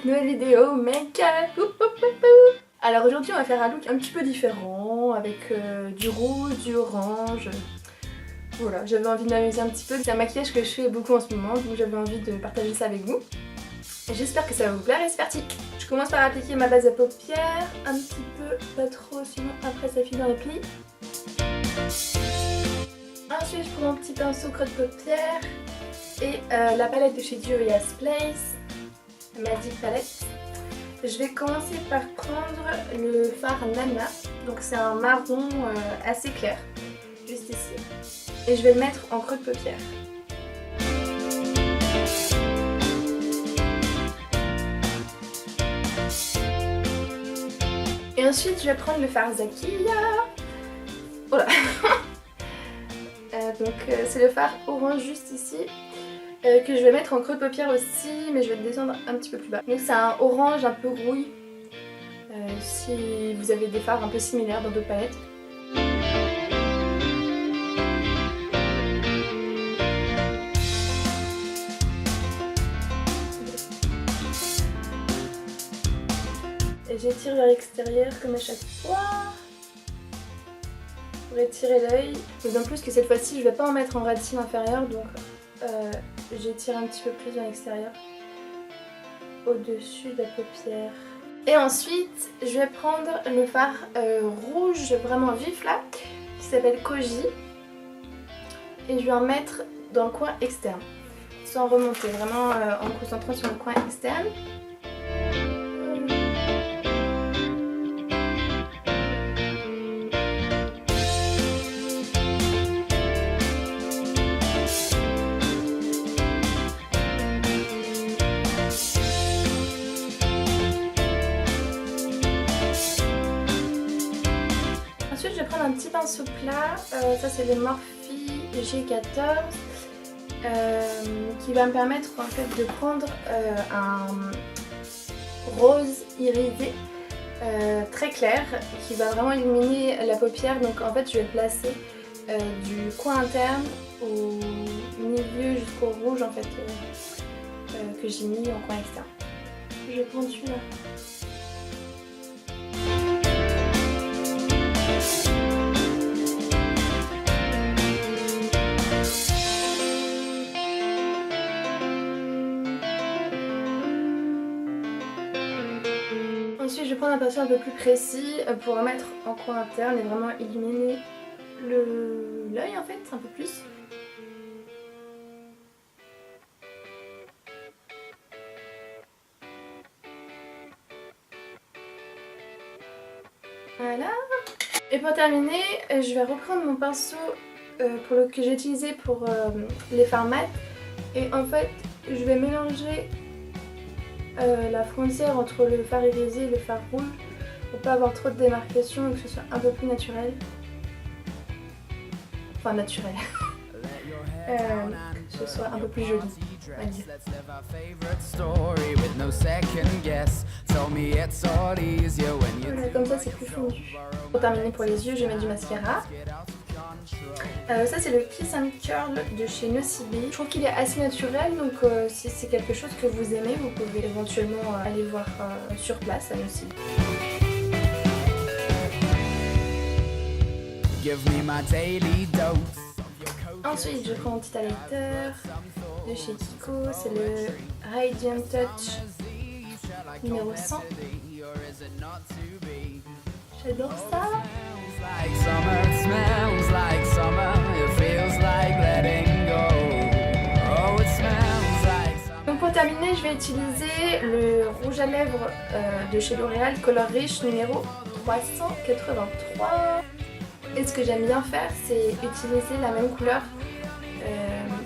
cette nouvelle vidéo make-up. Alors aujourd'hui on va faire un look un petit peu différent avec du rouge, du orange. Voilà, j'avais envie de m'amuser un petit peu. C'est un maquillage que je fais beaucoup en ce moment, donc j'avais envie de partager ça avec vous. J'espère que ça va vous plaire et c'est parti. Je commence par appliquer ma base à paupières, un petit peu, pas trop, sinon après ça file dans les plis. Ensuite je prends mon petit pinceau creux de paupières et la palette de chez Juvia's Place, Magic Palette. Je vais commencer par prendre le fard Nana, donc c'est un marron assez clair, juste ici. Et je vais le mettre en creux de paupière. Et ensuite je vais prendre le fard Zakia. Voilà. Donc c'est le fard orange juste ici. Que je vais mettre en creux de paupière aussi, mais je vais le descendre un petit peu plus bas. Donc c'est un orange un peu rouille, si vous avez des fards un peu similaires dans d'autres palettes. Et j'étire vers l'extérieur comme à chaque fois, pour étirer l'œil. D'autant plus que cette fois-ci je ne vais pas en mettre en rétine inférieure, donc j'étire un petit peu plus vers l'extérieur, au-dessus de la paupière. Et ensuite, je vais prendre le fard rouge vraiment vif là, qui s'appelle Koji. Et je vais en mettre dans le coin externe, sans remonter, vraiment en me concentrant sur le coin externe. Ensuite je vais prendre un petit pinceau plat, ça c'est le Morphe G14 qui va me permettre en fait de prendre un rose irisé très clair qui va vraiment illuminer la paupière. Donc en fait je vais le placer du coin interne au milieu jusqu'au rouge en fait que j'ai mis en coin externe. Je vais prendre celui-là. Ensuite je vais prendre un pinceau un peu plus précis pour en mettre en coin interne et vraiment illuminer l'œil en fait un peu plus. Voilà. Et pour terminer, je vais reprendre mon pinceau que j'ai utilisé pour les fards mat. Et en fait, je vais mélanger la frontière entre le fard irisé et le fard rouge pour pas avoir trop de démarcation et que ce soit un peu plus naturel. Enfin naturel. Que ce soit un peu plus joli, on va dire. Voilà, comme ça c'est plus fondu. Pour terminer pour les yeux, je vais mettre du mascara. Ça c'est le Kiss and Curl de chez Nocibe. Je trouve qu'il est assez naturel, donc si c'est quelque chose que vous aimez, vous pouvez éventuellement aller voir sur place à Nocibe. Ensuite je prends mon petit highlighter de chez Kiko, c'est le Radiant Touch numéro 100. J'adore ça. Donc pour terminer, je vais utiliser le rouge à lèvres de chez L'Oréal Color Rich numéro 383. Et ce que j'aime bien faire, c'est utiliser la même couleur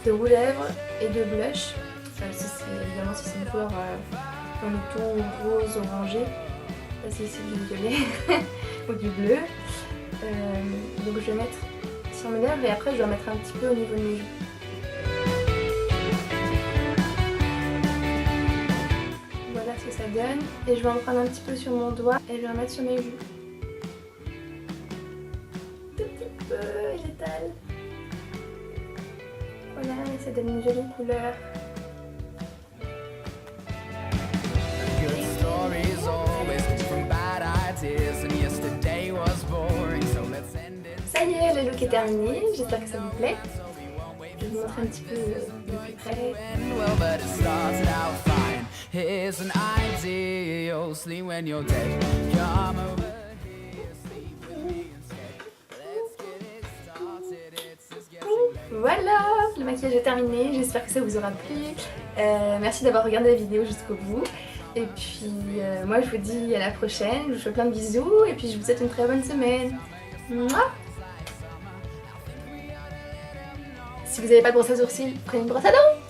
de rouge à lèvres et de blush. Évidemment si c'est une couleur dans le ton rose orangé, là c'est du violet ou du bleu. Donc je vais mettre sur mes lèvres et après je vais en mettre un petit peu au niveau de mes joues. Voilà ce que ça donne. Et je vais en prendre un petit peu sur mon doigt et je vais en mettre sur mes joues. Tout petit peu, j'étale. Voilà, ça donne une jolie couleur. est terminé, j'espère que ça vous plaît. Je vais vous montrer un petit peu de plus près. Voilà, le maquillage est terminé, j'espère que ça vous aura plu. Merci d'avoir regardé la vidéo jusqu'au bout. Et puis moi je vous dis à la prochaine, je vous fais plein de bisous et puis je vous souhaite une très bonne semaine. Mouah. Si vous n'avez pas de brosse à sourcils, prenez une brosse à dents.